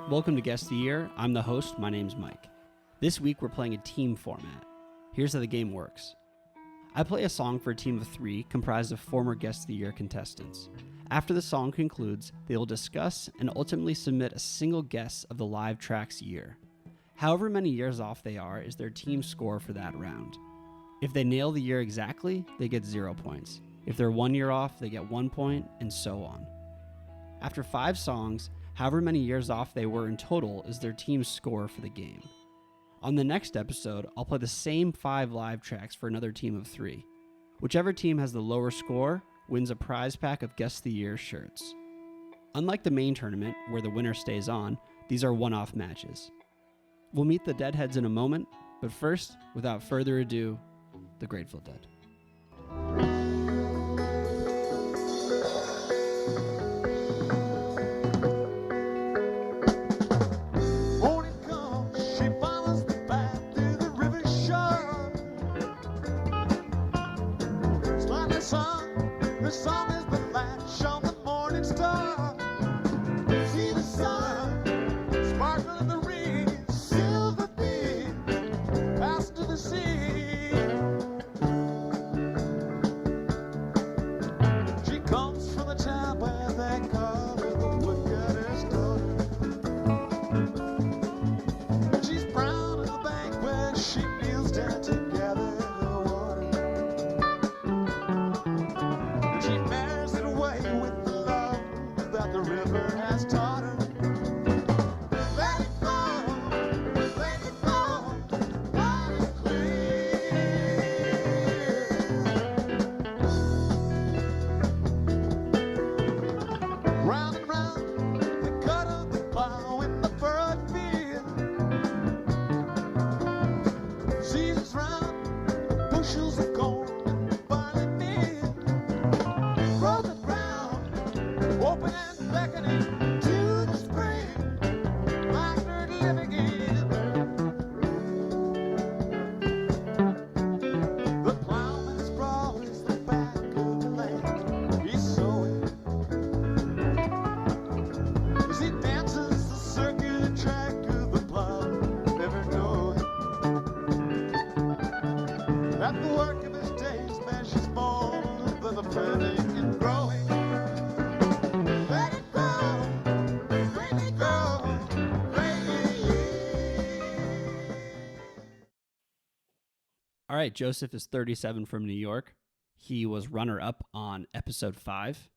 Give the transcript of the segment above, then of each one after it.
Welcome to Guest of the Year. I'm the host. My name's Mike. This week we're playing a team format. Here's how the game works. I play a song for a team of 3 comprised of former Guest of the Year contestants. After the song concludes, they will discuss and ultimately submit a single guess of the live track's year. However many years off they are is their team's score for that round. If they nail the year exactly, they get 0 points. If they're 1 year off, they get 1 point, and so on. After 5 songs, however many years off they were in total is their team's score for the game. On the next episode, I'll play the same 5 live tracks for another team of 3. Whichever team has the lower score wins a prize pack of Guest of the Year shirts. Unlike the main tournament, where the winner stays on, these are one-off matches. We'll meet the Deadheads in a moment, but first, without further ado, the Grateful Dead. The sun is the latch on the morning star. See the sun, sparkle in the ring, silver beam, pass to the sea. She comes from the town where they call her the woodcutter's daughter. She's brown in the bank where she kneels down to gather the water. She bears it away with the love that the river has taught her. Let it fall, let it clear. Round and round, the cut of the plow in the furrowed field. Seasons round, bushels of corn in the barley meal. Grow the ground, open and beckoning to the spring, like dirt living in. The plowman's brow is the back of the land. He's sowing as he dances the circular track of the plow, never knowing that the work of his days measures more than the planting and growing. Let it grow, let it grow, let it. All right, Joseph is 37 from New York. He was runner-up on episode 5.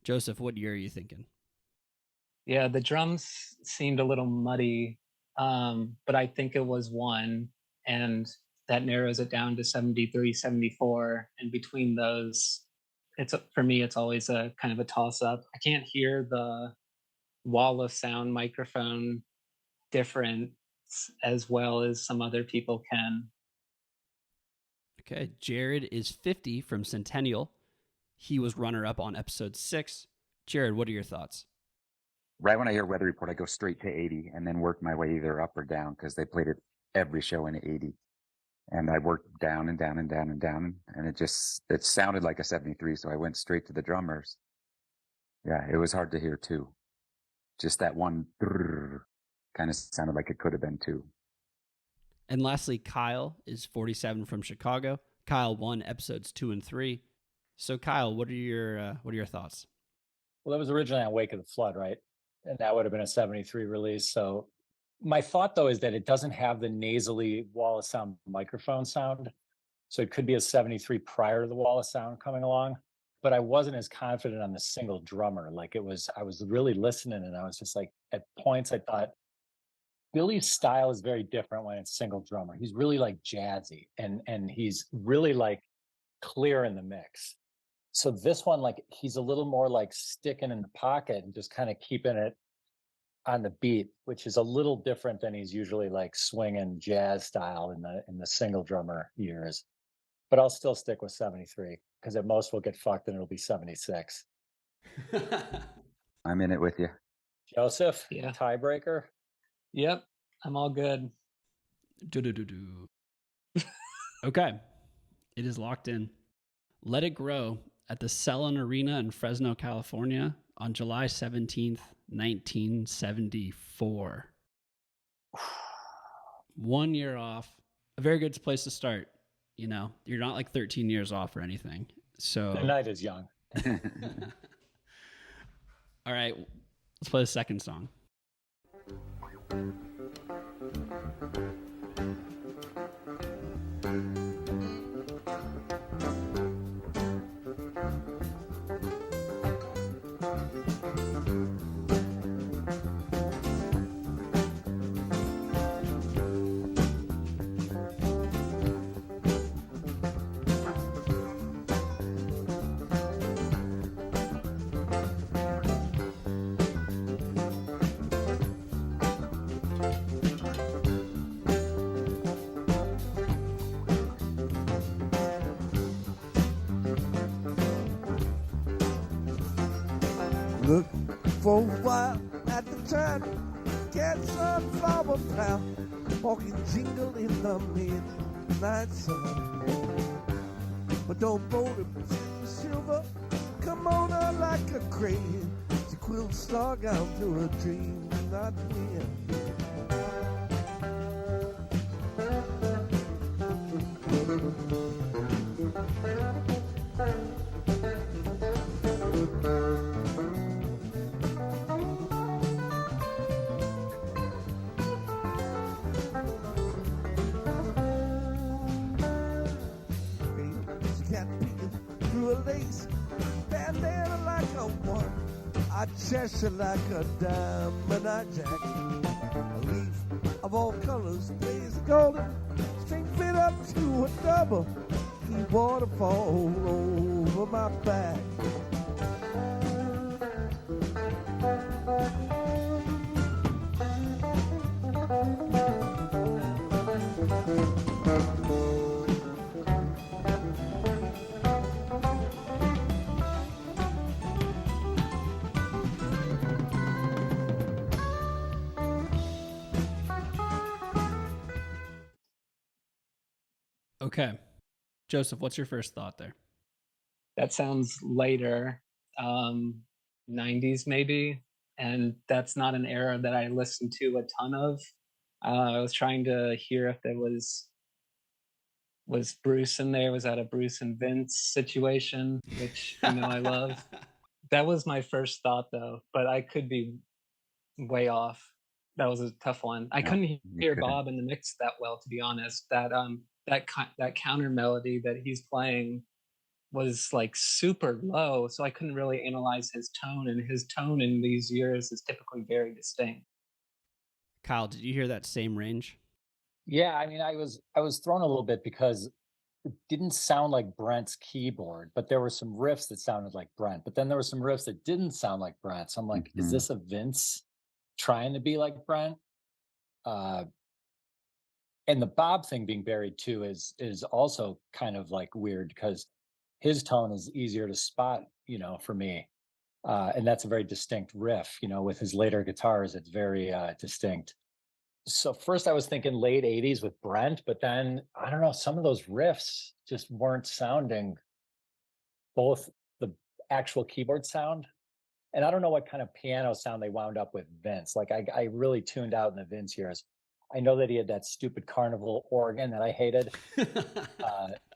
Joseph, what year are you thinking? Yeah, the drums seemed a little muddy, but I think it was 1, and that narrows it down to 73, 74. And between those, for me, it's always a kind of a toss-up. I can't hear the wall of sound microphone difference as well as some other people can. Okay, Jared is 50 from Centennial. He was runner-up on episode 6. Jared, what are your thoughts? Right when I hear Weather Report, I go straight to 80 and then work my way either up or down because they played it every show in 80. And I worked down and down and down and down, and it sounded like a 73, so I went straight to the drummers. Yeah, it was hard to hear too. Just that one kind of sounded like it could have been 2. And lastly, Kyle is 47 from Chicago. Kyle won episodes 2 and 3. So Kyle, what are your thoughts? Well, that was originally on Wake of the Flood, right? And that would have been a 73 release. So my thought, though, is that it doesn't have the nasally wall of sound microphone sound. So it could be a 73 prior to the wall of sound coming along. But I wasn't as confident on the single drummer. I was really listening, and I was just like, at points I thought, Billy's style is very different when it's single drummer. He's really like jazzy, and he's really like clear in the mix. So this one, like, he's a little more like sticking in the pocket and just kind of keeping it on the beat, which is a little different than he's usually like swinging jazz style in the single drummer years. But I'll still stick with 73 because at most we'll get fucked and it'll be 76. I'm in it with you. Joseph, Yeah. Tiebreaker. Yep, I'm all good. Okay, it is locked in. Let It Grow at the Selin Arena in Fresno, California on July 17th, 1974. 1 year off. A very good place to start. You know, you're not like 13 years off or anything. So The night is young. all right, let's play the second song. Look for a while at the turn, get sunflower plow, walking jingle in the midnight sun. But don't bolt it, silver, come on out like a crane, to quilt stalk out to a dream, not win. Cheshire like a diamond I jack. A leaf of all colors, blaze golden, string fit up to a double. Keep waterfall over my back. Okay. Joseph, what's your first thought there? That sounds later, 90s maybe, and that's not an era that I listened to a ton of. I was trying to hear if there was Bruce in there. Was that a Bruce and Vince situation, which I love. That was my first thought though, but I could be way off. That was a tough one. I couldn't hear Bob in the mix that well, to be honest. That counter melody that he's playing was like super low, so I couldn't really analyze his tone, and his tone in these years is typically very distinct. Kyle, did you hear that same range? Yeah, I mean, I was thrown a little bit because it didn't sound like Brent's keyboard, but there were some riffs that sounded like Brent. But then there were some riffs that didn't sound like Brent. So I'm like, is this a Vince trying to be like Brent? And the Bob thing being buried too is also kind of like weird because his tone is easier to spot, for me. And that's a very distinct riff, with his later guitars, it's very distinct. So first I was thinking late 80s with Brent, but then I don't know, some of those riffs just weren't sounding both the actual keyboard sound, and I don't know what kind of piano sound they wound up with Vince. Like I really tuned out in the Vince years. I know that he had that stupid Carnival organ that I hated,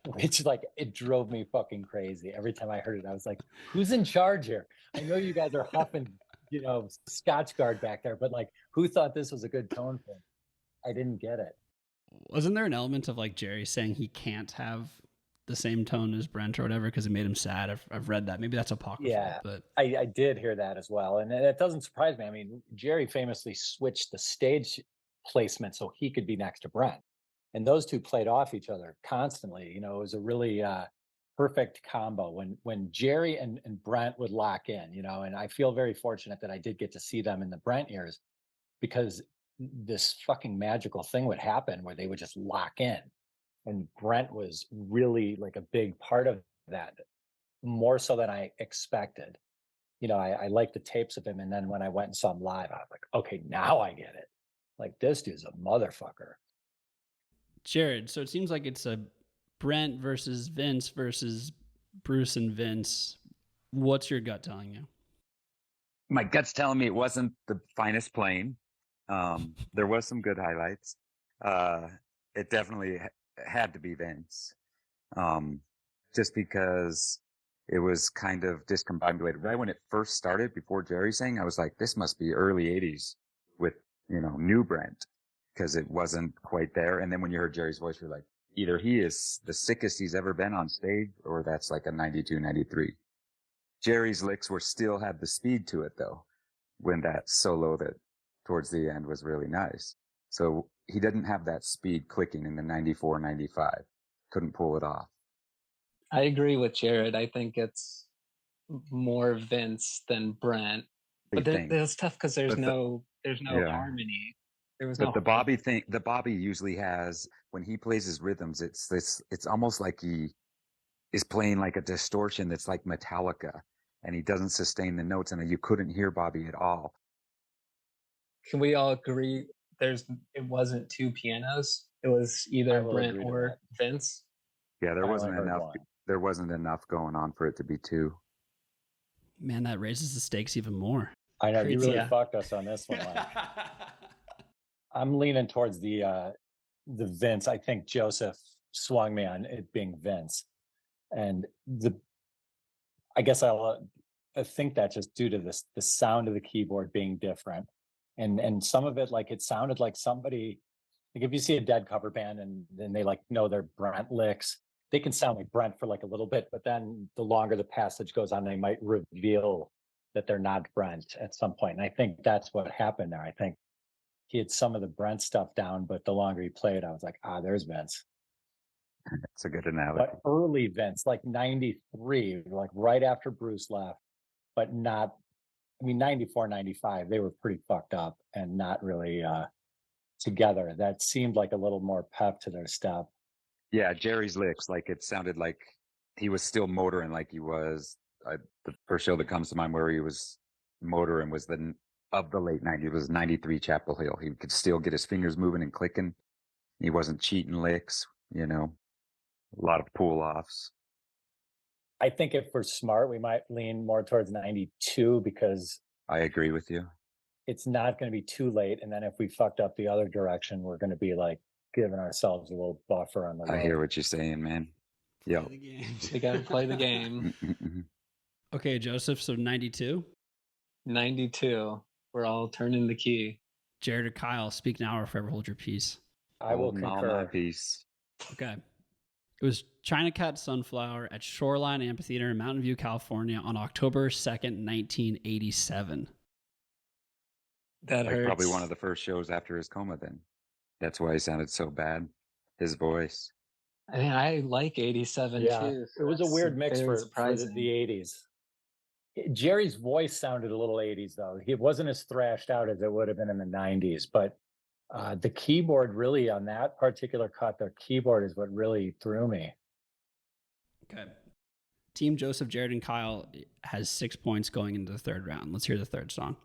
which like it drove me fucking crazy. Every time I heard it, I was like, who's in charge here? I know you guys are huffing, Scotch Guard back there, but like, who thought this was a good tone for him? I didn't get it. Wasn't there an element of like Jerry saying he can't have the same tone as Brent or whatever because it made him sad? I've read that. Maybe that's apocryphal. Yeah, but I did hear that as well. And it doesn't surprise me. I mean, Jerry famously switched the stage placement so he could be next to Brent. And those two played off each other constantly. It was a really perfect combo when Jerry and Brent would lock in, and I feel very fortunate that I did get to see them in the Brent years, because this fucking magical thing would happen where they would just lock in. And Brent was really like a big part of that, more so than I expected. I liked the tapes of him. And then when I went and saw him live, I was like, okay, now I get it. Like, this dude's a motherfucker. Jared, so it seems like it's a Brent versus Vince versus Bruce and Vince. What's your gut telling you? My gut's telling me it wasn't the finest playing. There was some good highlights. It definitely had to be Vince. Just because it was kind of discombobulated. Right when it first started, before Jerry sang, I was like, this must be early 80s with, new Brent, because it wasn't quite there. And then when you heard Jerry's voice, you're like, either he is the sickest he's ever been on stage, or that's like a 92, 93. Jerry's licks still had the speed to it, though, when that solo that towards the end was really nice. So he didn't have that speed clicking in the 94, 95. Couldn't pull it off. I agree with Jared. I think it's more Vince than Brent. But it's tough because there's no harmony. There was no. But the Bobby thing, the Bobby usually has, when he plays his rhythms, it's almost like he is playing like a distortion that's like Metallica, and he doesn't sustain the notes, and you couldn't hear Bobby at all. Can we all agree it wasn't two pianos? It was either Brent or Vince. Yeah, there wasn't enough. There wasn't enough going on for it to be two. Man, that raises the stakes even more. I know, you really fucked us on this one. I'm leaning towards the Vince. I think Joseph swung me on it being Vince, and I guess I think that's just due to the sound of the keyboard being different, and some of it, like, it sounded like somebody, like, if you see a Dead cover band and then they know their Brent licks, they can sound like Brent for like a little bit, but then the longer the passage goes on, they might reveal that they're not Brent at some point. And I think that's what happened there. I think he had some of the Brent stuff down, but the longer he played, I was like, there's Vince. That's a good analogy. But early Vince, like 93, like right after Bruce left, but not, 94, 95, they were pretty fucked up and not really together. That seemed like a little more pep to their stuff. Yeah, Jerry's licks, like, it sounded like he was still motoring like he was. The first show that comes to mind where he was motoring was of the late 90s, was 93 Chapel Hill. He could still get his fingers moving and clicking. He wasn't cheating licks, a lot of pull-offs. I think if we're smart, we might lean more towards 92, because I agree with you. It's not going to be too late. And then if we fucked up the other direction, we're going to be like giving ourselves a little buffer on the road. I hear what you're saying, man. Yeah. We got to play the game. Okay, Joseph, so 92? 92. We're all turning the key. Jared or Kyle, speak now or forever hold your peace. I will concur. My peace. Okay. It was China Cat Sunflower at Shoreline Amphitheater in Mountain View, California on October 2nd, 1987. That hurts. Probably one of the first shows after his coma then. That's why he sounded so bad. His voice. I mean, I like 87 too. So it was a weird mix for the 80s. Jerry's voice sounded a little 80s, though. It wasn't as thrashed out as it would have been in the 90s, but the keyboard really on that particular cut, the keyboard is what really threw me. Okay. Team Joseph, Jared, and Kyle has 6 points going into the third round. Let's hear the third song.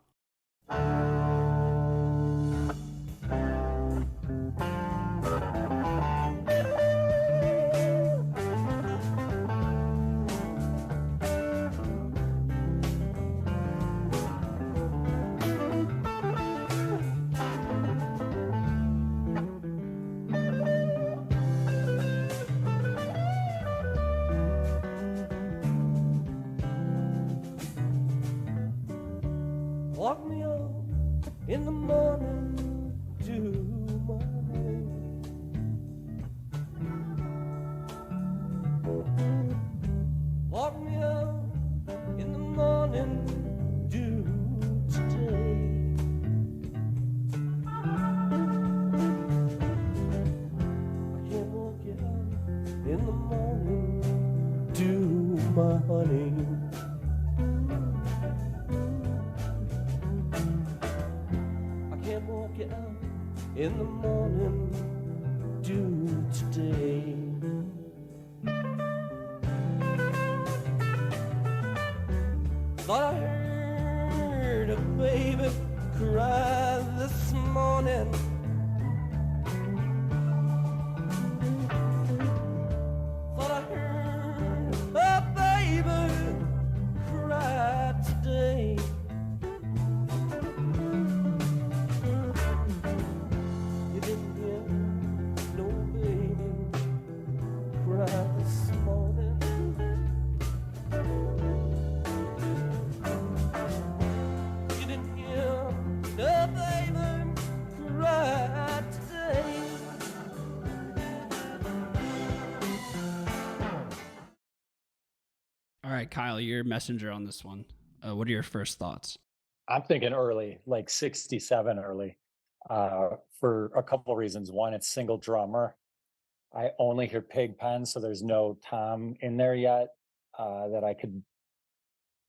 Walk me up in the morning to my name. Walk me up in the morning to today. I can't walk you out in the morning to my honey. In the morning, due today. Thought I heard a baby cry this morning. Thought I heard a baby cry today. right, Kyle, you're messenger on this one. What are your first thoughts? I'm thinking early, like 67 early, for a couple of reasons. One, it's single drummer. I only hear Pigpen, so there's no Tom in there yet that I could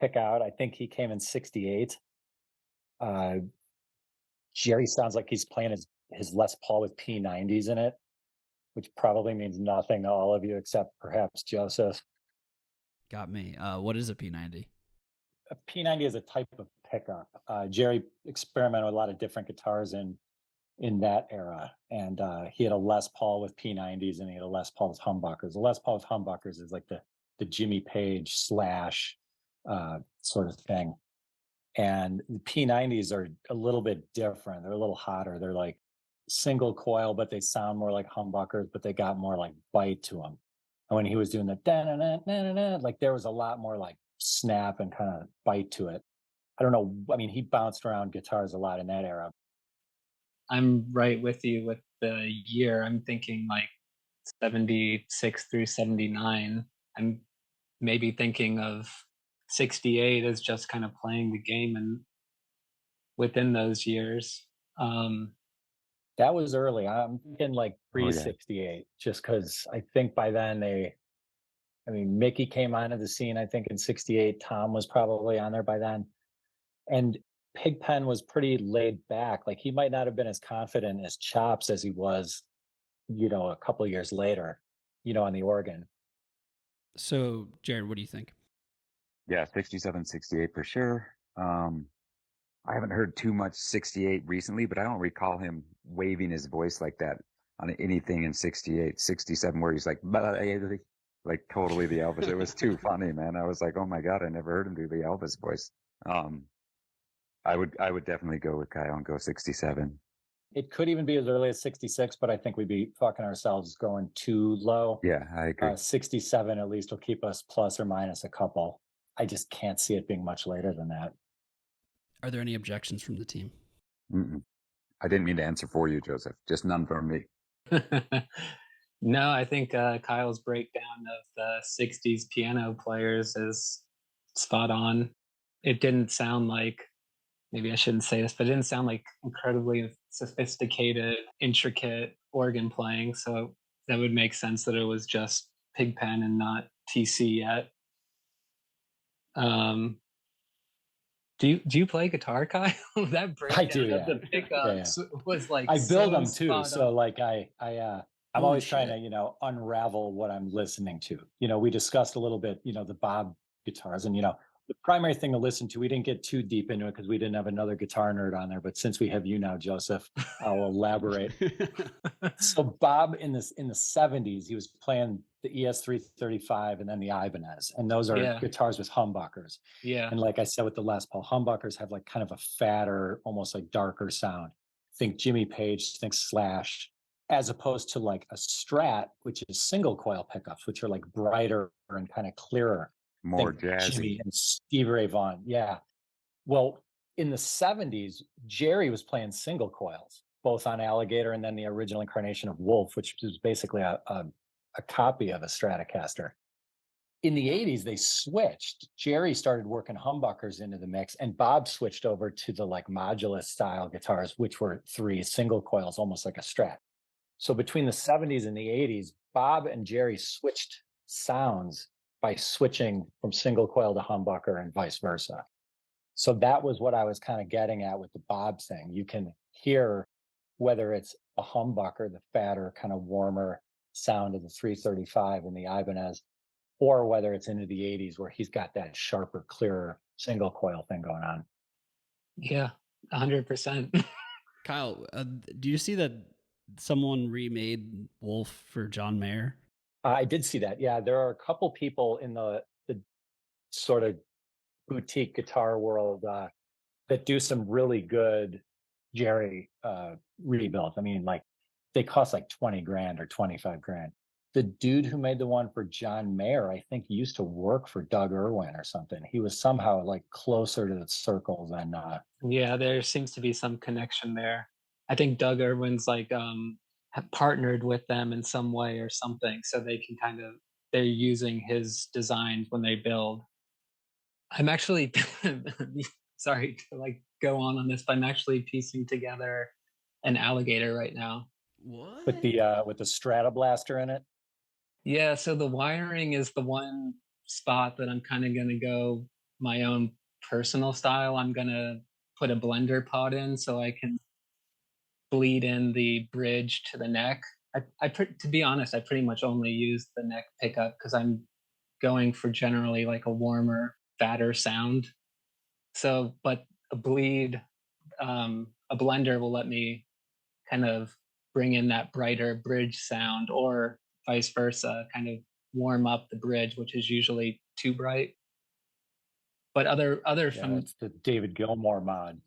pick out. I think he came in 68. Jerry sounds like he's playing his Les Paul with P90s in it, which probably means nothing to all of you except perhaps Joseph. Got me. What is a P90? A P90 is a type of pickup. Jerry experimented with a lot of different guitars in that era, and he had a Les Paul with P90s and he had a Les Paul with humbuckers. The Les Paul with humbuckers is like the Jimmy Page slash sort of thing. And the P90s are a little bit different. They're a little hotter. They're like single coil, but they sound more like humbuckers, but they got more like bite to them. And when he was doing the da-na-na-na-na-na, like there was a lot more like snap and kind of bite to it. I don't know. I mean, he bounced around guitars a lot in that era. I'm right with you with the year. I'm thinking like 76 through 79. I'm maybe thinking of 68 as just kind of playing the game and within those years. That was early. I'm thinking like pre 68, just because I think by then Mickey came onto the scene, I think in 68. Tom was probably on there by then. And Pigpen was pretty laid back. Like he might not have been as confident as Chops as he was, a couple of years later, on the organ. So, Jared, what do you think? Yeah, 67, 68 for sure. I haven't heard too much 68 recently, but I don't recall him waving his voice like that on anything in 68, 67, where he's like totally the Elvis. It was too funny, man. I was like, oh my God, I never heard him do the Elvis voice. I would definitely go with Kyle and go 67. It could even be as early as 66, but I think we'd be fucking ourselves going too low. Yeah, I agree. 67 at least will keep us plus or minus a couple. I just can't see it being much later than that. Are there any objections from the team? Mm-mm. I didn't mean to answer for you, Joseph. Just none from me. No, I think Kyle's breakdown of the 60s piano players is spot on. It didn't sound like, maybe I shouldn't say this, but it didn't sound like incredibly sophisticated, intricate organ playing. So that would make sense that it was just Pigpen and not TC yet. Do you play guitar, Kyle? That breakdown I do, of the pickups was like I build so them too. So like I'm always trying to, unravel what I'm listening to. We discussed a little bit, the Bob guitars and, the primary thing to listen to, we didn't get too deep into it because we didn't have another guitar nerd on there. But since we have you now, Joseph, I'll elaborate. So Bob in the 70s, he was playing the ES335 and then the Ibanez. And those are guitars with humbuckers. Yeah. And like I said, with the Les Paul, humbuckers have like kind of a fatter, almost like darker sound. Think Jimmy Page, think Slash, as opposed to like a Strat, which is single coil pickups, which are like brighter and kind of clearer. More jazzy. Jimmy and Stevie Ray Vaughan. Yeah. Well, in the 70s, Jerry was playing single coils, both on Alligator and then the original incarnation of Wolf, which was basically a copy of a Stratocaster. In the 80s, they switched. Jerry started working humbuckers into the mix, and Bob switched over to the like modulus style guitars, which were 3 single coils, almost like a Strat. So between the 70s and the 80s, Bob and Jerry switched sounds by switching from single coil to humbucker and vice versa. So that was what I was kind of getting at with the Bob thing. You can hear whether it's a humbucker, the fatter, kind of warmer sound of the 335 and the Ibanez, or whether it's into the 80s where he's got that sharper, clearer single coil thing going on. Yeah, 100%. Kyle, do you see that someone remade Wolf for John Mayer? I did see that. Yeah, there are a couple people in the sort of boutique guitar world that do some really good Jerry rebuilds. I mean, like they cost like 20 grand or 25 grand. The dude who made the one for John Mayer, I think used to work for Doug Irwin or something. He was somehow like closer to the circle than yeah, there seems to be some connection there. I think Doug Irwin's like have partnered with them in some way or something, so they can they're using his designs when they build. I'm actually sorry to like go on this, but I'm actually piecing together an alligator right now. What? with the Stratoblaster in it. Yeah, so the wiring is the one spot that I'm kind of going to go my own personal style. I'm going to put a blender pod in so I can bleed in the bridge to the neck. To be honest, I pretty much only use the neck pickup because I'm going for generally like a warmer, fatter sound. So, but a bleed, a blender will let me kind of bring in that brighter bridge sound, or vice versa, kind of warm up the bridge, which is usually too bright. But other Yeah, from that's the David Gilmour mod.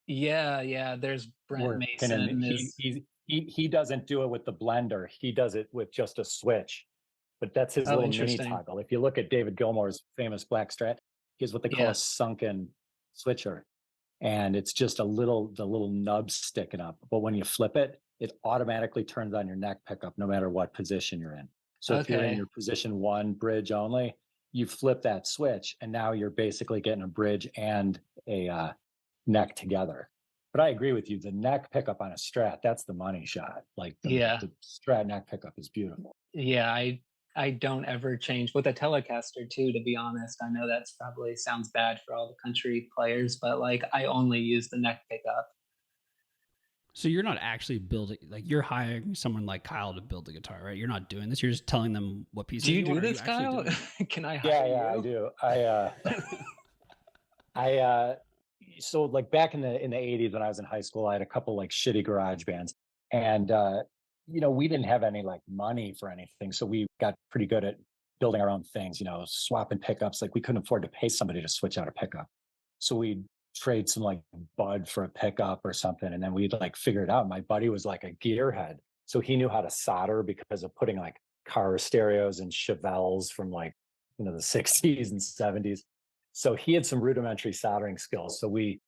yeah, there's Brent Working, and Mason is he doesn't do it with the blender. He does it with just a switch. But that's his little mini interesting. toggle. If you look at David Gilmour's famous Black Strat, he has what they call Yeah. a sunken switcher. And it's just the little nub sticking up. But when you flip it, it automatically turns on your neck pickup no matter what position you're in. So if you're in Okay. your position 1 bridge only, you flip that switch and now you're basically getting a bridge and a neck together. But I agree with you. The neck pickup on a Strat, that's the money shot. Like the Strat neck pickup is beautiful. Yeah, I don't ever change with a Telecaster too, to be honest. I know that's probably sounds bad for all the country players, but like I only use the neck pickup. So you're not actually building, like you're hiring someone like Kyle to build the guitar, right? You're not doing this. You're just telling them what pieces. Do you do want, this, Kyle? Can I hire yeah, you? I do. I so like back in the 80s when I was in high school, I had a couple like shitty garage bands, and we didn't have any like money for anything, so we got pretty good at building our own things. Swapping pickups. Like we couldn't afford to pay somebody to switch out a pickup, so we'd trade some like bud for a pickup or something, and then we'd like figure it out. My buddy was like a gearhead, so he knew how to solder because of putting like car stereos and Chevelles from like the 60s and 70s. So he had some rudimentary soldering skills. So we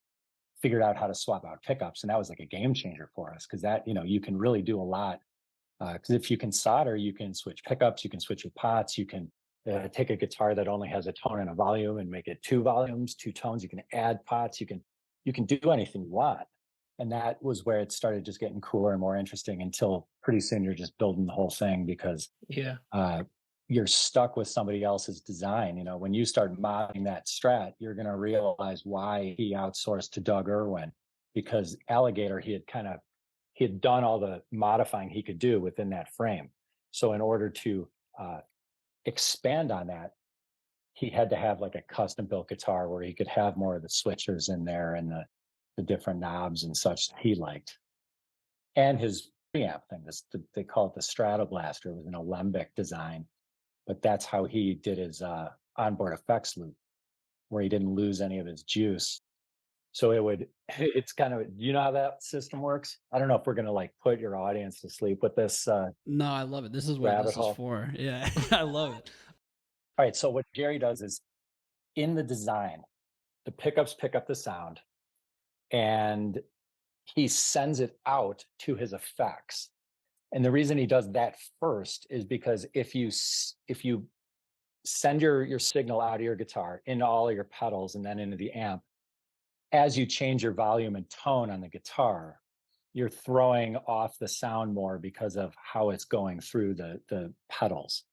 figured out how to swap out pickups, and that was like a game changer for us because that you can really do a lot. Because if you can solder, you can switch pickups, you can switch your pots, you can take a guitar that only has a tone and a volume and make it 2 volumes, 2 tones. You can add pots, you can do anything you want. And that was where it started just getting cooler and more interesting until pretty soon you're just building the whole thing because you're stuck with somebody else's design. When you start modding that Strat, you're going to realize why he outsourced to Doug Irwin, because Alligator, he had done all the modifying he could do within that frame. So in order to expand on that, he had to have like a custom built guitar where he could have more of the switchers in there and the different knobs and such that he liked. And his preamp thing, they call it the Stratoblaster. It was an alembic design, but that's how he did his onboard effects loop, where he didn't lose any of his juice. So it's kind of, you know how that system works? I don't know if we're going to like put your audience to sleep with this. No, I love it. This is what this is for. Yeah, I love it. All right. So what Gary does is in the design, the pickups pick up the sound and he sends it out to his effects. And the reason he does that first is because if you send your signal out of your guitar into all of your pedals and then into the amp, as you change your volume and tone on the guitar, you're throwing off the sound more because of how it's going through the pedals.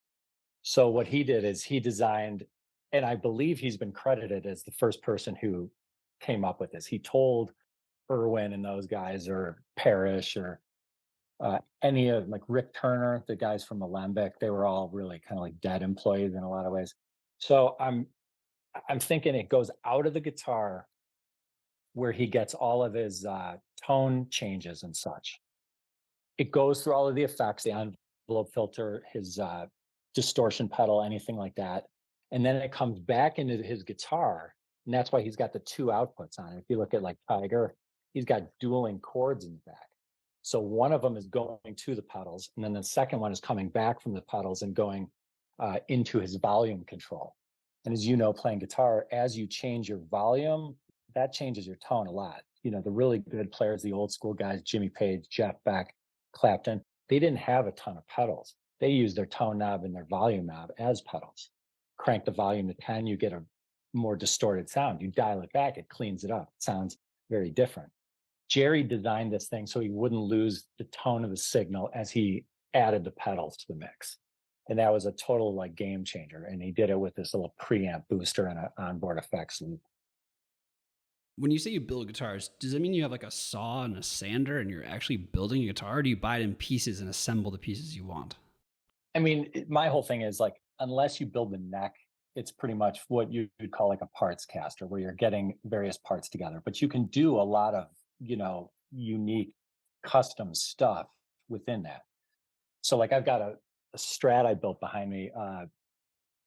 So what he did is he designed, and I believe he's been credited as the first person who came up with this. He told Irwin and those guys, or Parrish, or any of like Rick Turner, the guys from Alembic, they were all really kind of like dead employees in a lot of ways. So I'm thinking it goes out of the guitar where he gets all of his tone changes and such. It goes through all of the effects, the envelope filter, his distortion pedal, anything like that. And then it comes back into his guitar. And that's why he's got the 2 outputs on it. If you look at like Tiger, he's got dueling chords in the back. So one of them is going to the pedals, and then the second one is coming back from the pedals and going into his volume control. And as you know, playing guitar, as you change your volume, that changes your tone a lot. The really good players, the old school guys, Jimmy Page, Jeff Beck, Clapton, they didn't have a ton of pedals. They used their tone knob and their volume knob as pedals. Crank the volume to 10, you get a more distorted sound. You dial it back, it cleans it up. It sounds very different. Jerry designed this thing so he wouldn't lose the tone of the signal as he added the pedals to the mix. And that was a total like game changer. And he did it with this little preamp booster and an onboard effects loop. When you say you build guitars, does that mean you have like a saw and a sander and you're actually building a guitar, or do you buy it in pieces and assemble the pieces you want? I mean, my whole thing is like, unless you build the neck, it's pretty much what you'd call like a parts caster, where you're getting various parts together. But you can do a lot of, unique custom stuff within that. So like I've got a Strat I built behind me.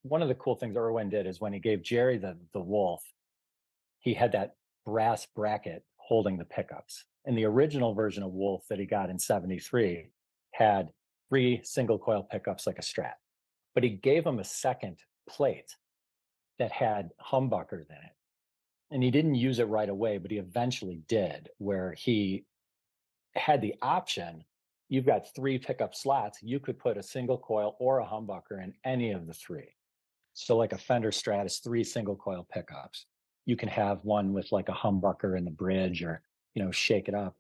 One of the cool things Irwin did is when he gave Jerry the Wolf, he had that brass bracket holding the pickups. And the original version of Wolf that he got in 73 had 3 single coil pickups like a Strat. But he gave him a second plate that had humbuckers in it. And he didn't use it right away, but he eventually did, where he had the option. You've got 3 pickup slots. You could put a single coil or a humbucker in any of the 3. So like a Fender Strat is 3 single coil pickups. You can have one with like a humbucker in the bridge, or, shake it up.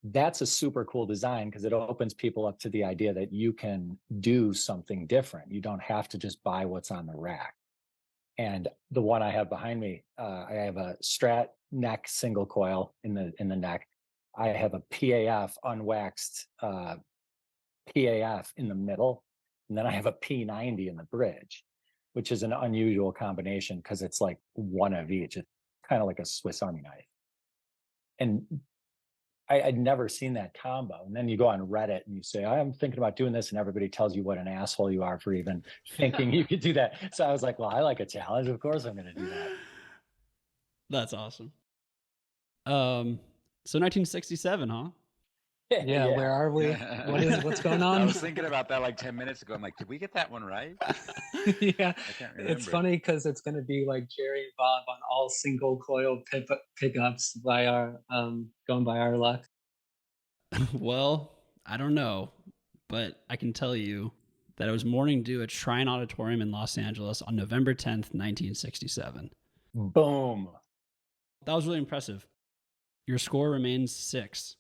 That's a super cool design because it opens people up to the idea that you can do something different. You don't have to just buy what's on the rack. And the one I have behind me, I have a Strat neck single coil in the neck. I have a PAF unwaxed PAF in the middle, and then I have a P90 in the bridge, which is an unusual combination because it's like one of each. It's kind of like a Swiss Army knife. And I'd never seen that combo. And then you go on Reddit and you say, I'm thinking about doing this. And everybody tells you what an asshole you are for even thinking you could do that. So I was like, well, I like a challenge. Of course I'm going to do that. That's awesome. So 1967, huh? Yeah, where are we? What's going on? I was thinking about that like 10 minutes ago. I'm like, did we get that one right? Yeah, I can't remember. it's funny because it's going to be like Jerry and Bob on all single coil pickups by our going by our luck. Well, I don't know, but I can tell you that it was morning dew at Shrine Auditorium in Los Angeles on November 10th, 1967. Boom. That was really impressive. Your score remains 6,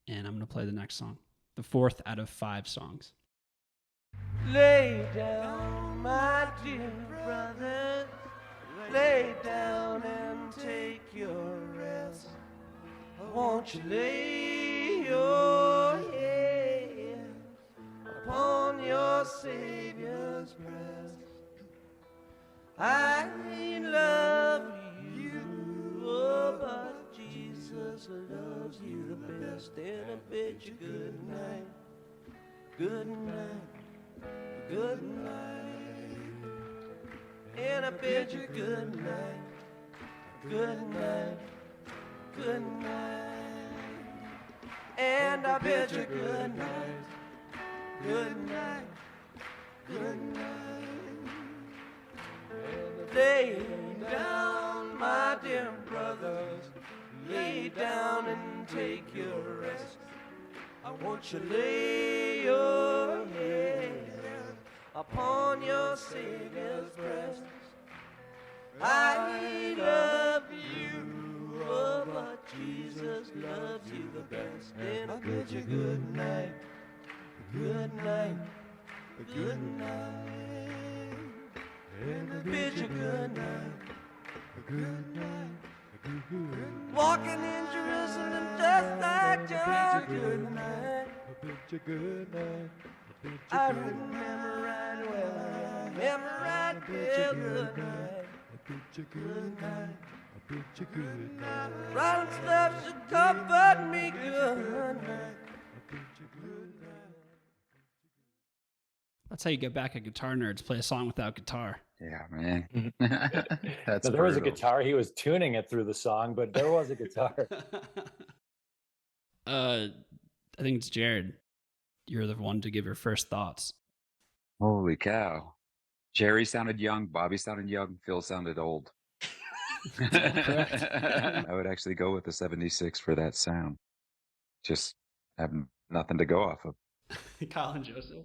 and I'm going to play the next song, the 4th out of 5 songs. Lay down, my dear brother, lay down and take your rest. Won't you lay your head upon your Savior's breast? I love you, oh, but Jesus loves you the best. And I bid you good night, good night, good night. And I bid you good night, good night, good night. And I bid you good night, good night, good night. Lay down, my dear brothers, lay down and take your rest. I want you to lay your head upon your Savior's breast. I love you, oh, but Jesus loves you the best. And I bid you good night, good night, good night. And I bid you good night, good night. Walking in Jerusalem just like John. Good night, I bid you good night. I remember right well, I remember right well. Good night, I bid you good night, I bid you good night. Rotten stuff should comfort me. Good night, I bid you good night. That's how you get back at Guitar Nerds, play a song without guitar. Yeah, man. That's So there was a brutal. guitar. He was tuning it through the song, but there was a guitar. I think it's Jared. You're the one to give your first thoughts. Holy cow. Jerry sounded young. Bobby sounded young. Phil sounded old. I would actually go with the 76 for that sound. Just have nothing to go off of. Kyle and Joseph.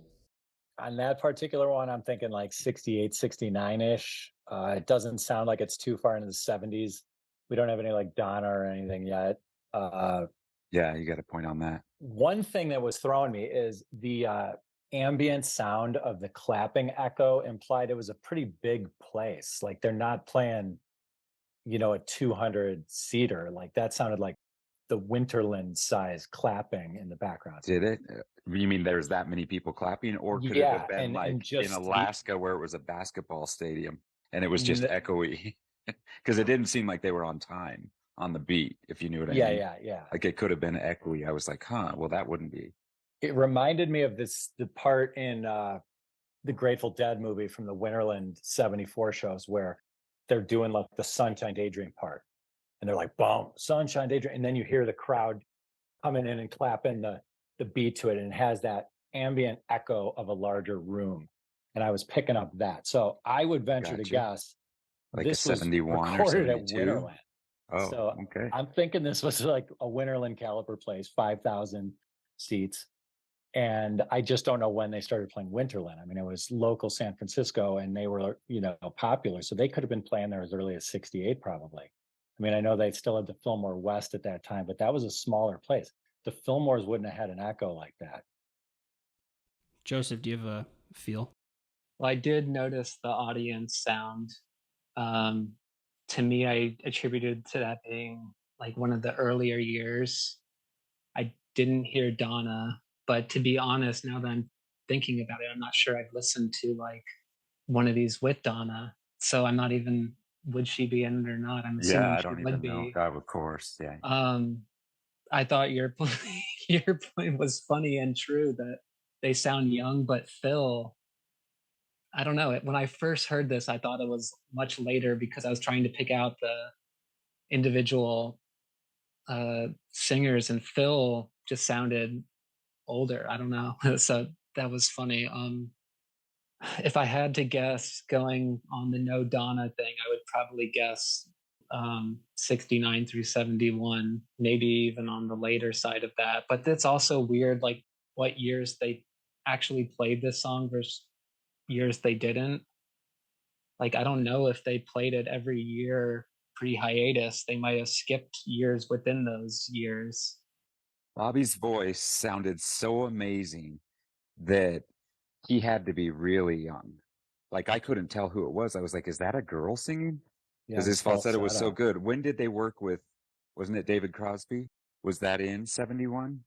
On that particular one, I'm thinking like 68, 69-ish. It doesn't sound like it's too far into the 70s. We don't have any like Donna or anything yet. Yeah, you got a point on that. One thing that was throwing me is the ambient sound of the clapping echo implied it was a pretty big place. Like they're not playing, a 200-seater. Like that sounded like the Winterland size clapping in the background. Did it? You mean there's that many people clapping, or could it Yeah, have been and like in just Alaska where it was a basketball stadium and it was just echoey? Because it didn't seem like they were on time on the beat, if you knew what I mean. Yeah. Like it could have been echoey. I was like, well, that wouldn't be. It reminded me of the part in the Grateful Dead movie from the Winterland 74 shows where they're doing like the Sunshine Daydream part. And they're like, boom, Sunshine Daydream. And then you hear the crowd coming in and clapping the beat to it. And it has that ambient echo of a larger room. And I was picking up that. So I would venture to Gotcha. guess Like this a 71 was or recorded at 72? Winterland. Oh, So okay. I'm thinking this was like a Winterland caliber place, 5,000 seats. And I just don't know when they started playing Winterland. I mean, it was local San Francisco and they were, popular. So they could have been playing there as early as 68, probably. I mean, I know they still had the Fillmore West at that time, but that was a smaller place. The Fillmores wouldn't have had an echo like that. Joseph, do you have a feel? Well, I did notice the audience sound. To me, I attributed to that being like one of the earlier years. I didn't hear Donna, but to be honest, now that I'm thinking about it, I'm not sure I've listened to like one of these with Donna. So I'm not even, would she be in it or not? I'm assuming Yeah, I she don't would even be. know. God, of course. Yeah. I thought your point was funny and true that they sound young, but Phil, I don't know. When I first heard this, I thought it was much later because I was trying to pick out the individual singers, and Phil just sounded older. I don't know. So that was funny. If I had to guess, going on the no Donna thing, I would probably guess 69 through 71, maybe even on the later side of that. But that's also weird, like what years they actually played this song versus years they didn't. Like, I don't know if they played it every year pre-hiatus. They might have skipped years within those years. Bobby's voice sounded so amazing that he had to be really young. Like I couldn't tell who it was. I was like, is that a girl singing? Because his falsetto was so good. When did they work with, wasn't it David Crosby? Was that in 71?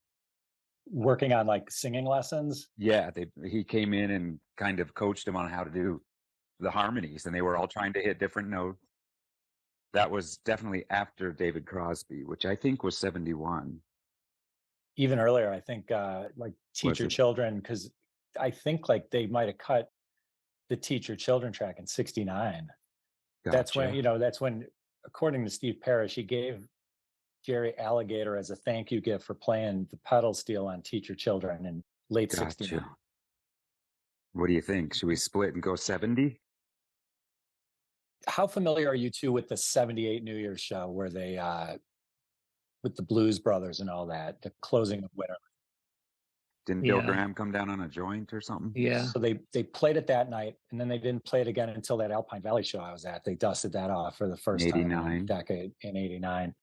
Working on like singing lessons? Yeah, he came in and kind of coached him on how to do the harmonies, and they were all trying to hit different notes. That was definitely after David Crosby, which I think was 71. Even earlier, I think like Teach Your Children, because I think like they might have cut the Teach Your Children track in 69. Gotcha. That's when, according to Steve Parrish, he gave Jerry Alligator as a thank you gift for playing the pedal steel on Teach Your Children in late 69. What do you think? Should we split and go 70? How familiar are you two with the 78 New Year's show where they, with the Blues Brothers and all that, the closing of Winter? Didn't Bill Graham come down on a joint or something? Yeah. So they played it that night, and then they didn't play it again until that Alpine Valley show I was at. They dusted that off for the first time in a decade in 89.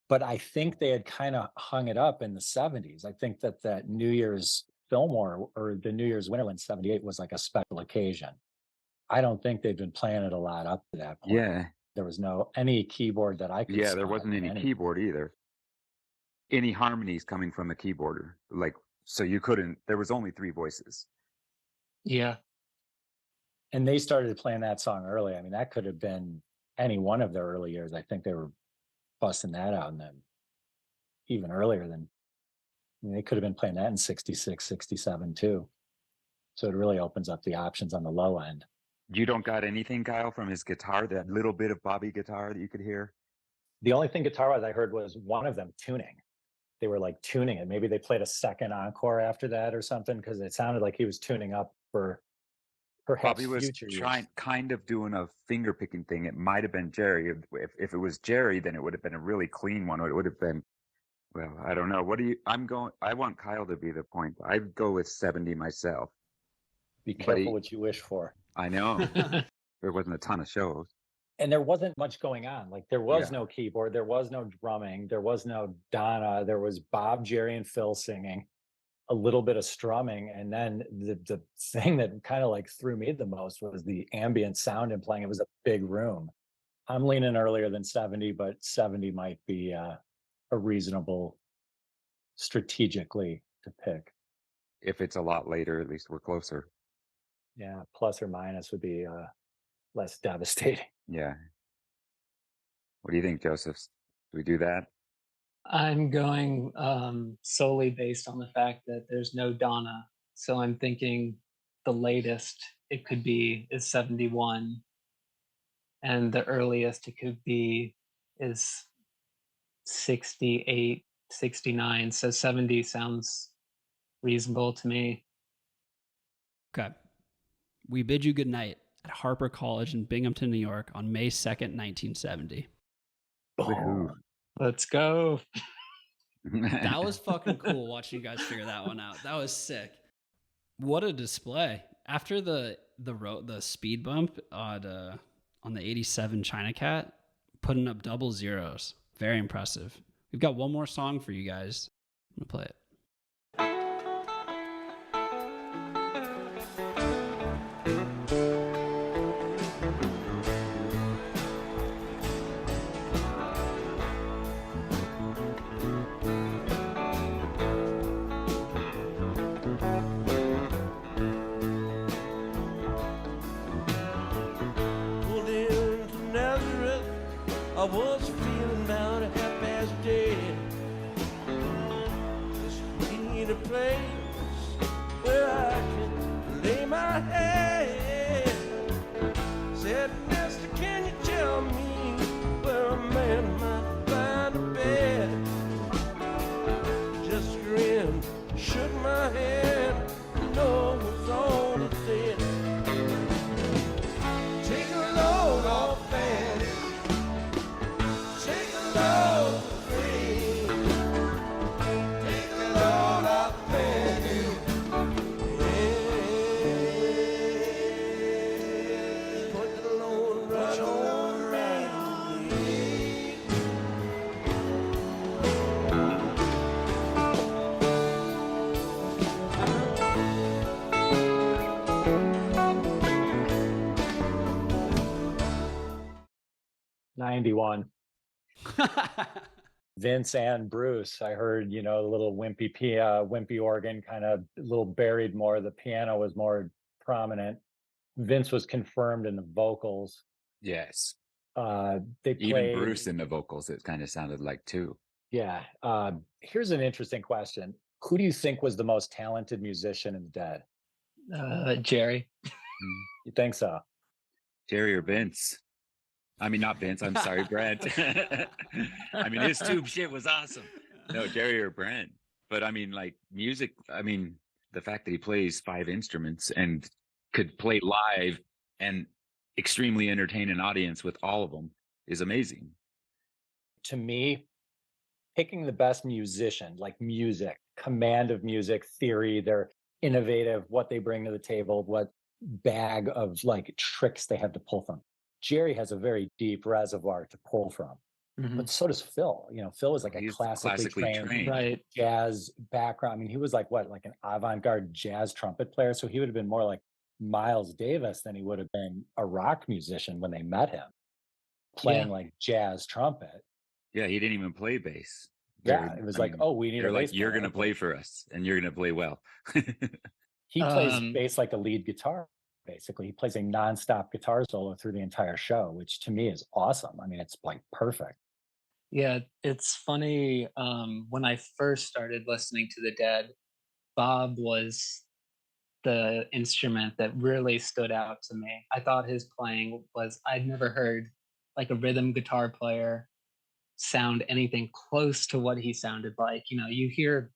But I think they had kind of hung it up in the 70s. I think that New Year's Fillmore or the New Year's Winterland 78 was like a special occasion. I don't think they've been playing it a lot up to that point. Yeah. There was any keyboard that I could Yeah, there wasn't any keyboard either. Any harmonies coming from the keyboarder. Like, so you couldn't, there was only 3 voices. Yeah. And they started playing that song early. I mean, that could have been any one of their early years. I think they were busting that out, and then even earlier than, they could have been playing that in 66, 67 too. So it really opens up the options on the low end. You don't got anything, Kyle, from his guitar, that little bit of Bobby guitar that you could hear? The only thing guitar-wise I heard was one of them tuning. They were like tuning it. Maybe they played a second encore after that or something, because it sounded like he was tuning up for perhaps Bobby was kind of doing a finger picking thing. It might have been Jerry. If it was Jerry, then it would have been a really clean one. It would have been, well, I don't know. I want Kyle to be the point. I'd go with 70 myself. Be But careful what you wish for. I know there wasn't a ton of shows. And there wasn't much going on. Like there was Yeah. no keyboard, there was no drumming, there was no Donna, there was Bob, Jerry, and Phil singing, a little bit of strumming. And then the thing that kind of like threw me the most was the ambient sound and playing. It was a big room. I'm leaning earlier than 70, but 70 might be a reasonable strategically to pick. If it's a lot later, at least we're closer. Yeah, plus or minus would be less devastating. Yeah. What do you think, Joseph? Do we do that? I'm going solely based on the fact that there's no Donna. So I'm thinking the latest it could be is 71. And the earliest it could be is 68, 69. So 70 sounds reasonable to me. Okay. We bid you good night at Harper College in Binghamton, New York on May 2nd, 1970. Woohoo. Let's go. That was fucking cool watching you guys figure that one out. That was sick. What a display. After the speed bump on the 87 China Cat, putting up double zeros. Very impressive. We've got one more song for you guys. I'm going to play it. Pulled into Nazareth, I was feeling about half past dead. Just need a place where I can lay my head. Said, Mister, can you tell me where a man might find a bed? Just grinned, shook my head, no was all he said. Take a load off Fanny. Take a load free. Take a load off Fanny. Yeah. Put the load right on me. 91. Vince and Bruce. I heard, you know, a little wimpy organ, kind of a little buried more. The piano was more prominent. Vince was confirmed in the vocals. Yes. They played, Even Bruce in the vocals, it kind of sounded like too. Yeah. Here's an interesting question. Who do you think was the most talented musician in the Dead? Jerry. You think so? Jerry or Vince? I mean, not Vince. I'm sorry, Brent. I mean, his tube shit was awesome. No, Jerry or Brent. But I mean, like music, I mean, the fact that he plays 5 instruments and could play live and extremely entertain an audience with all of them is amazing. To me, picking the best musician, like music, command of music, theory, they're innovative, what they bring to the table, what bag of like tricks they have to pull from. Jerry has a very deep reservoir to pull from, but so does Phil. You know, Phil is like a He's classically trained Right. jazz background. I mean, he was like what, like an avant-garde jazz trumpet player. So he would have been more like Miles Davis than he would have been a rock musician when they met him, playing like jazz trumpet. Yeah, he didn't even play bass. Yeah, it was like, oh, we need a they're bass like, you're player. going to play for us and you're going to play well. He plays bass like a lead guitar. Basically, he plays a nonstop guitar solo through the entire show, which to me is awesome. I mean, it's like perfect. Yeah, it's funny. When I first started listening to the Dead, Bob was the instrument that really stood out to me. I thought his playing was, I'd never heard like a rhythm guitar player sound anything close to what he sounded like. You know, you hear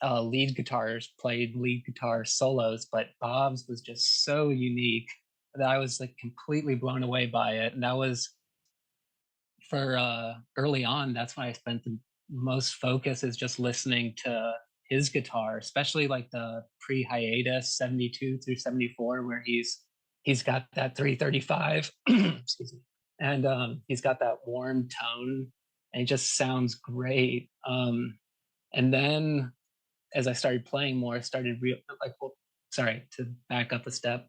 lead guitars played lead guitar solos, but Bob's was just so unique that I was like completely blown away by it. And that was for early on. That's when I spent the most focus is just listening to his guitar, especially like the pre-hiatus 72 through 74, where he's got that 335, excuse me, and he's got that warm tone, and it just sounds great. And then as I started playing more, I started sorry, to back up a step.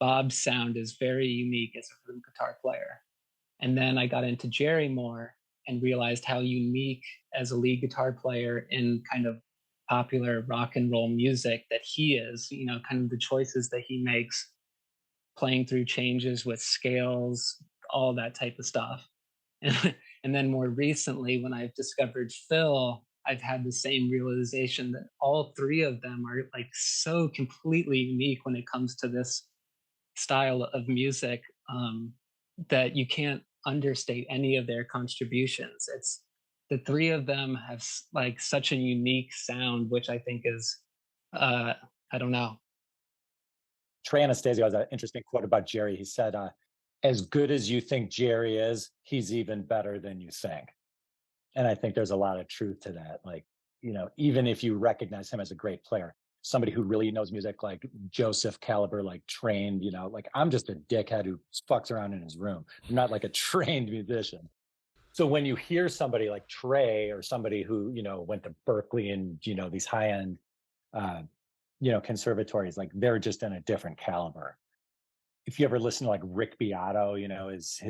Bob's sound is very unique as a rhythm guitar player. And then I got into Jerry more and realized how unique as a lead guitar player in kind of popular rock and roll music that he is, kind of the choices that he makes, playing through changes with scales, all that type of stuff. And then more recently, when I've discovered Phil, I've had the same realization that all three of them are like so completely unique when it comes to this style of music, that you can't understate any of their contributions. It's the three of them have like such a unique sound, which I think is, I don't know. Trey Anastasio has an interesting quote about Jerry. He said, as good as you think Jerry is, he's even better than you think. And I think there's a lot of truth to that. Like, even if you recognize him as a great player, somebody who really knows music, like Joseph caliber, like trained, like I'm just a dickhead who fucks around in his room. I'm not like a trained musician. So when you hear somebody like Trey or somebody who, went to Berkeley and, these high end, conservatories, like they're just in a different caliber. If you ever listen to like Rick Beato, his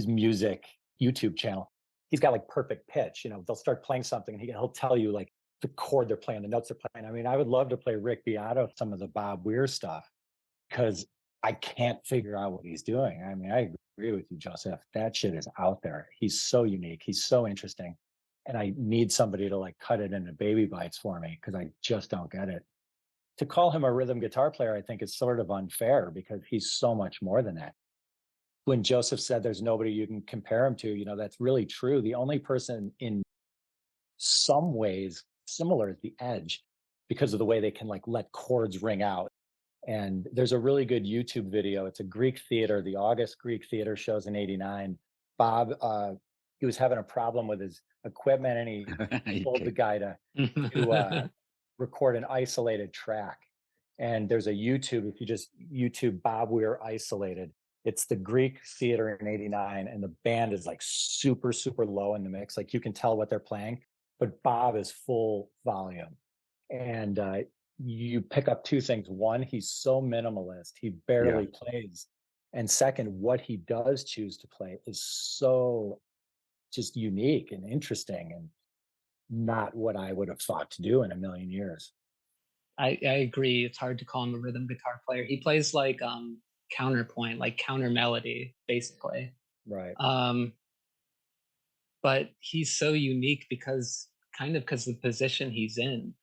music YouTube channel, he's got like perfect pitch. They'll start playing something and he'll tell you like the chord they're playing, the notes they're playing. I mean, I would love to play Rick Beato, some of the Bob Weir stuff, because I can't figure out what he's doing. I mean, I agree with you, Joseph. That shit is out there. He's so unique. He's so interesting. And I need somebody to like cut it into baby bites for me because I just don't get it. To call him a rhythm guitar player, I think is sort of unfair because he's so much more than that. When Joseph said there's nobody you can compare him to, that's really true. The only person in some ways similar is the Edge because of the way they can like let chords ring out. And there's a really good YouTube video. It's a Greek theater, the August Greek theater shows in '89. Bob, he was having a problem with his equipment and he told the guy to record an isolated track. And there's a YouTube, if you just YouTube Bob Weir isolated, it's the Greek theater in '89 and the band is like super, super low in the mix. Like you can tell what they're playing, but Bob is full volume. And you pick up two things. One, he's so minimalist, he barely plays. And second, what he does choose to play is so just unique and interesting and not what I would have thought to do in a million years. I agree. It's hard to call him a rhythm guitar player. He plays like counterpoint, like counter melody, basically. Right. But he's so unique because the position he's in.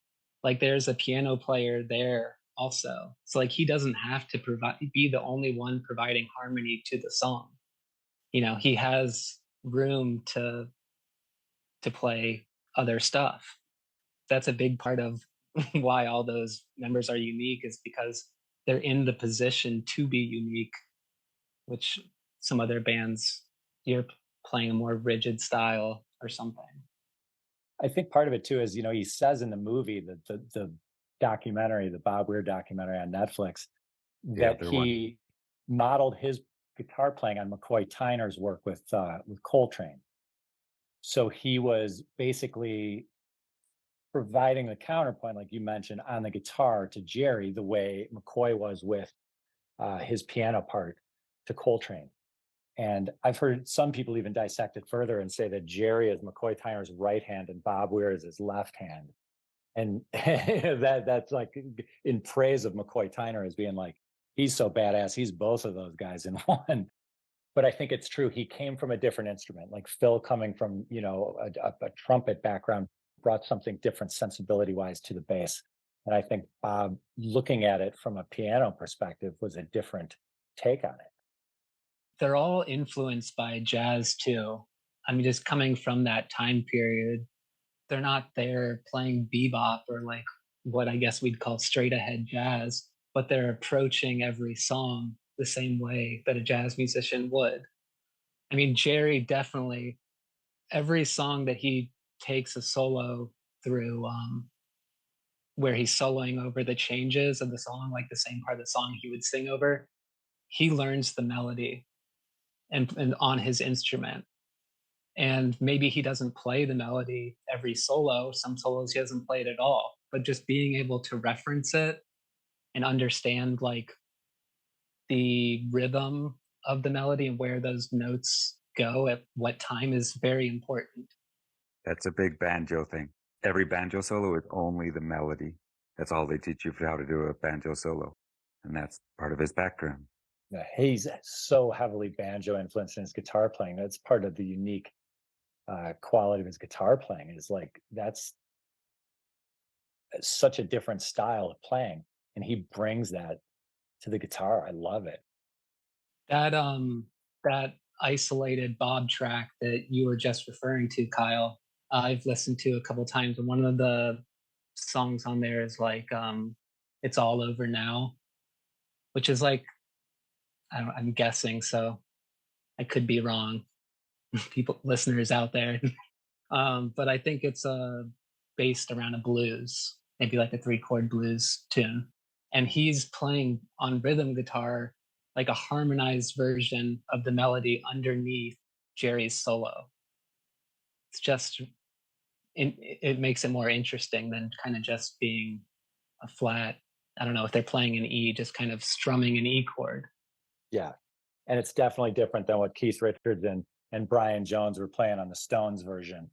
Like there's a piano player there also. So like he doesn't have to be the only one providing harmony to the song. He has room to play other stuff. That's a big part of why all those members are unique, is because they're in the position to be unique, which some other bands, you're playing a more rigid style or something. I think part of it too is, he says in the movie that the documentary, the Bob Weir documentary on Netflix, that he modeled his guitar playing on McCoy Tyner's work with Coltrane. So he was basically providing the counterpoint, like you mentioned, on the guitar to Jerry, the way McCoy was with his piano part to Coltrane. And I've heard some people even dissect it further and say that Jerry is McCoy Tyner's right hand and Bob Weir is his left hand. And that's like in praise of McCoy Tyner as being like, he's so badass. He's both of those guys in one. But I think it's true. He came from a different instrument, like Phil coming from, a trumpet background brought something different sensibility wise to the bass. And I think Bob, looking at it from a piano perspective, was a different take on it. They're all influenced by jazz too. I mean, just coming from that time period, they're not there playing bebop or like what I guess we'd call straight ahead jazz, but they're approaching every song the same way that a jazz musician would. I mean, Jerry definitely, every song that he takes a solo through where he's soloing over the changes of the song, like the same part of the song he would sing over. He learns the melody and on his instrument. And maybe he doesn't play the melody every solo. Some solos he doesn't play it at all. But just being able to reference it and understand like the rhythm of the melody and where those notes go at what time is very important. That's a big banjo thing. Every banjo solo is only the melody. That's all they teach you for how to do a banjo solo. And that's part of his background. Yeah, he's so heavily banjo influenced in his guitar playing. That's part of the unique quality of his guitar playing. Is like that's such a different style of playing, and he brings that to the guitar. I love it. That isolated Bob track that you were just referring to, Kyle, I've listened to a couple times, and one of the songs on there is like "It's All Over Now," which is like I'm guessing, so I could be wrong. People, listeners out there, but I think it's based around a blues, maybe like a 3-chord blues tune, and he's playing on rhythm guitar like a harmonized version of the melody underneath Jerry's solo. It's just it makes it more interesting than kind of just being a flat. I don't know if they're playing an E, just kind of strumming an E chord. Yeah, and it's definitely different than what Keith Richards and Brian Jones were playing on the Stones version.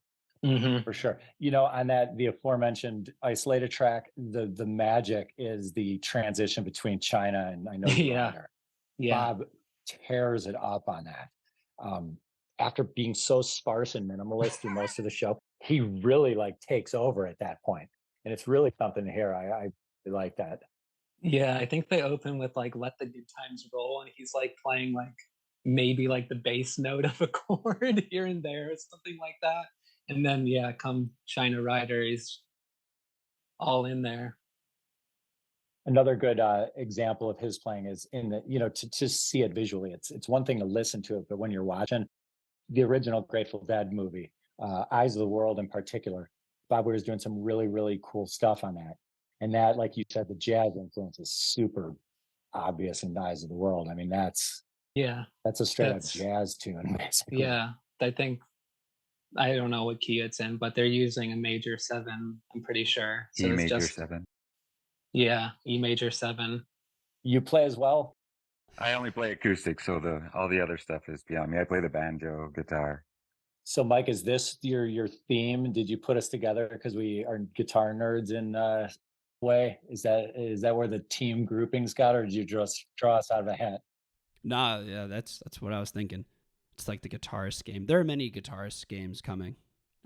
Mm-hmm. For sure. You know, on that the aforementioned isolated track, the magic is the transition between China and I Know You Yeah. Later. Yeah. Bob tears it up on that. After being so sparse and minimalist through most of the show, he really like takes over at that point, and it's really something to hear. I like that. Yeah, I think they open with like "Let the Good Times Roll," and he's like playing like maybe like the bass note of a chord here and there, or something like that. And then yeah, come China Rider, he's all in there. Another good example of his playing is in the, you know, to see it visually. It's one thing to listen to it, but when you're watching the original Grateful Dead movie, Eyes of the World in particular, Bob Weir's doing some really cool stuff on that. And that, like you said, the jazz influence is super obvious in Eyes of the World. I mean, that's a straight up jazz tune, basically. Yeah, I think I don't know what key it's in, but they're using a major 7. I'm pretty sure. So E major 7. Yeah, E major 7. You play as well? I only play acoustic, so all the other stuff is beyond me. I play the banjo, guitar. So, Mike, is this your theme? Did you put us together because we are guitar nerds in way? Is that where the team groupings got, or did you just draw us out of a hat? Nah, yeah, that's what I was thinking. It's like the guitarist game. There are many guitarist games coming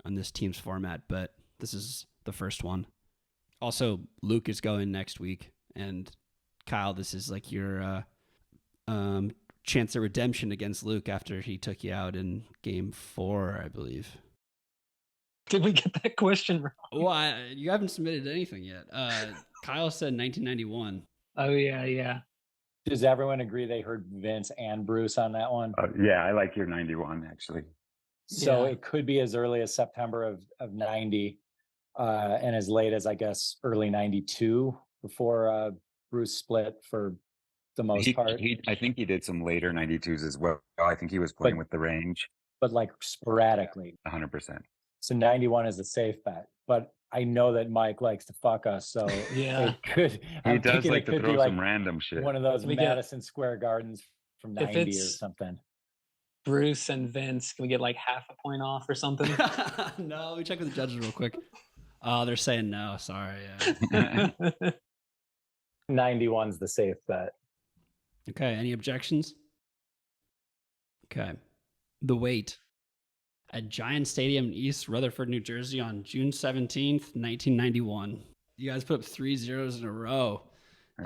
on this team's format, but this is the first one. Also, Luke is going next week, and Kyle, this is like your chance at redemption against Luke after he took you out in game 4, I believe. Did we get that question wrong? Well, you haven't submitted anything yet. Kyle said 1991. Oh, yeah. Does everyone agree they heard Vince and Bruce on that one? Yeah, I like your 91, actually. So it could be as early as September of 90 and as late as, I guess, early 92 before Bruce split for the most part. I think he did some later 92s as well. I think he was playing with the range. But like sporadically. 100%. So 91 is a safe bet. But I know that Mike likes to fuck us, so it could. He does like to throw some random shit. One of those Madison Square Gardens from 90 or something. Bruce and Vince, can we get like half a point off or something? No, let me check with the judges real quick. Oh, they're saying no. Sorry. 91's the safe bet. Okay. Any objections? Okay. The Wait at Giant Stadium in East Rutherford, New Jersey on June 17th, 1991. You guys put up 3 zeros in a row.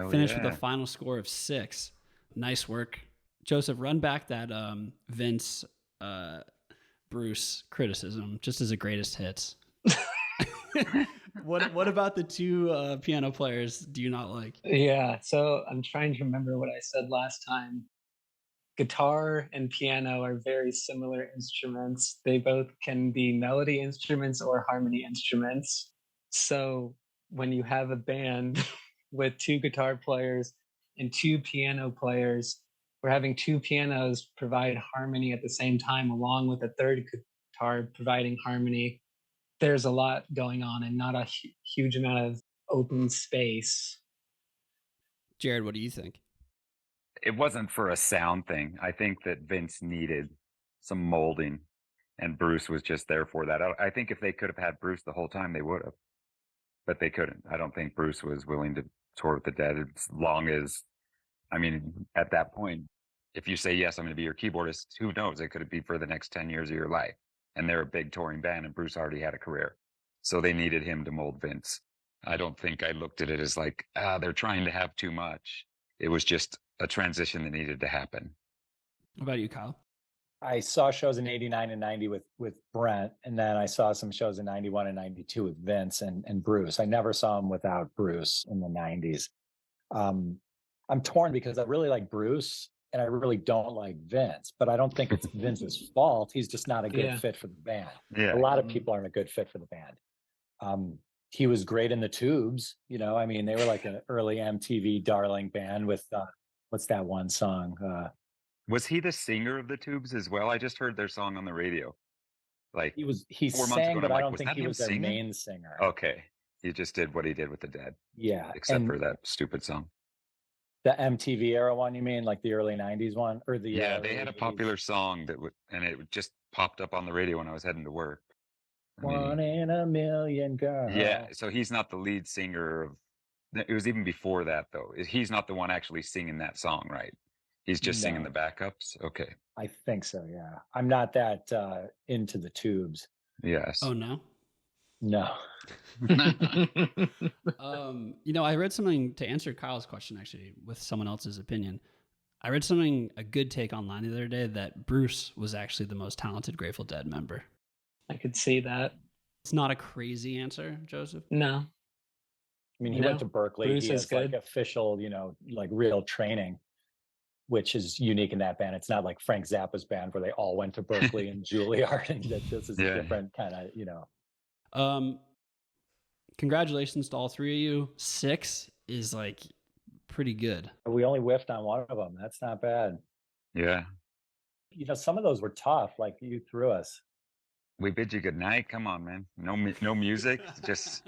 Finished with a final score of 6. Nice work. Joseph, run back that Vince Bruce criticism just as a greatest hits. What about the 2 piano players do you not like? Yeah, so I'm trying to remember what I said last time. Guitar and piano are very similar instruments. They both can be melody instruments or harmony instruments. So when you have a band with 2 guitar players and 2 piano players, we're having 2 pianos provide harmony at the same time, along with a third guitar providing harmony. There's a lot going on and not a huge amount of open space. Jared, what do you think? It wasn't for a sound thing. I think that Vince needed some molding, and Bruce was just there for that. I think if they could have had Bruce the whole time, they would have, but they couldn't. I don't think Bruce was willing to tour with the Dead as long as, I mean, at that point, if you say, yes, I'm going to be your keyboardist, who knows? It could be for the next 10 years of your life. And they're a big touring band, and Bruce already had a career. So they needed him to mold Vince. I don't think I looked at it as like, they're trying to have too much. It was just a transition that needed to happen. What about you, Kyle? I saw shows in 89 and 90 with Brent, and then I saw some shows in 91 and 92 with Vince and Bruce. I never saw him without Bruce in the 90s. I'm torn because I really like Bruce and I really don't like Vince, but I don't think it's Vince's fault. He's just not a good fit for the band. Yeah. A lot of people aren't a good fit for the band. He was great in the Tubes, you know, I mean, they were like an early MTV darling band with, what's that one song? Was he the singer of the Tubes as well? I just heard their song on the radio. Like he 4 months sang, ago, but I'm I don't was think that he him was their singing? main singer. Okay. He just did what he did with the Dead. Yeah. Except for that stupid song. The MTV era one, you mean, like the early 90s one? Or the Yeah, they early had a 80s? popular song that and it just popped up on the radio when I was heading to work. One in a million, girl. Yeah, so he's not the lead singer of. It was even before that, though. He's not the one actually singing that song, right? He's just singing the backups. Okay. I think so. Yeah, I'm not that into the Tubes. Yes. Oh no. No. You know, I read something to answer Kyle's question actually with someone else's opinion. I read a good take online the other day that Bruce was actually the most talented Grateful Dead member. I could see that. It's not a crazy answer, Joseph. No. I mean, he went to Berkeley. Bruce he has is good. like official, you know, like real training, which is unique in that band. It's not like Frank Zappa's band where they all went to Berkeley and Juilliard, and that this is a different kind of, you know. Congratulations to all 3 of you. 6 is like pretty good. We only whiffed on one of them. That's not bad. Yeah. You know, some of those were tough. Like you threw us. We bid you good night. Come on, man. No music. Just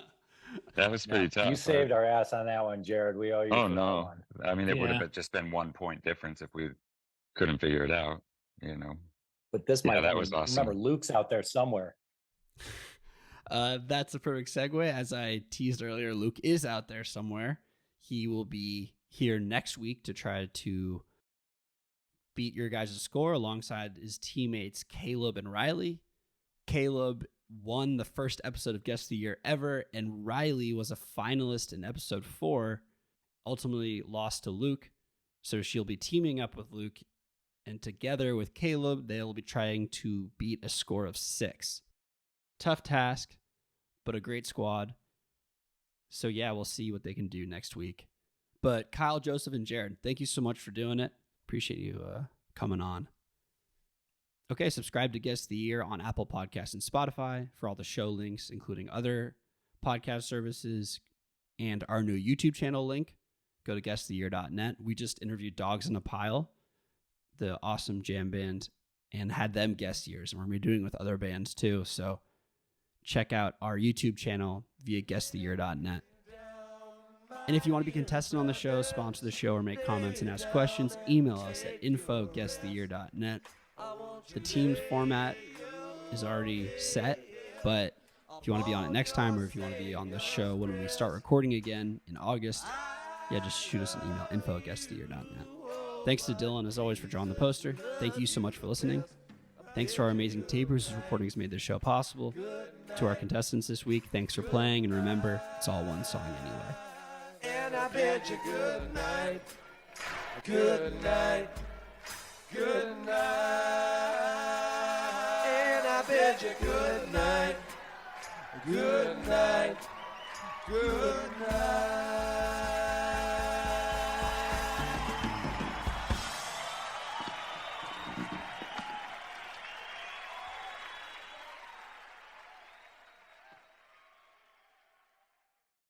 that was pretty tough. You saved our ass on that one, Jared. We owe you. Oh for no. That one. I mean, it would have just been 1 point difference if we couldn't figure it out, you know. But this might. That was awesome. Remember, Luke's out there somewhere. That's a perfect segue. As I teased earlier, Luke is out there somewhere. He will be here next week to try to beat your guys' score alongside his teammates Caleb and Riley. Caleb won the first episode of Guest of the Year ever, and Riley was a finalist in episode 4, ultimately lost to Luke. So she'll be teaming up with Luke, and together with Caleb, they'll be trying to beat a score of 6. Tough task, but a great squad. So yeah, we'll see what they can do next week. But Kyle, Joseph, and Jared, thank you so much for doing it. Appreciate you coming on. Okay, subscribe to Guest of the Year on Apple Podcasts and Spotify for all the show links, including other podcast services and our new YouTube channel link. Go to guestoftheyear.net. We just interviewed Dogs in a Pile, the awesome jam band, and had them guest years, and we're going to be doing it with other bands too. So check out our YouTube channel via guestoftheyear.net. And if you want to be contestant on the show, sponsor the show, or make comments and ask questions, email us at info@guestoftheyear.net. The team's format is already set, but if you want to be on it next time, or if you want to be on the show when we start recording again in August, yeah, just shoot us an email, info@guestoftheyear.net. Thanks to Dylan, as always, for drawing the poster. Thank you so much for listening. Thanks to our amazing tapers whose recordings made this show possible. To our contestants this week, thanks for playing, and remember, it's all one song anyway. And I bid you good night, good night, good night. And I bid you good night, good night, good night.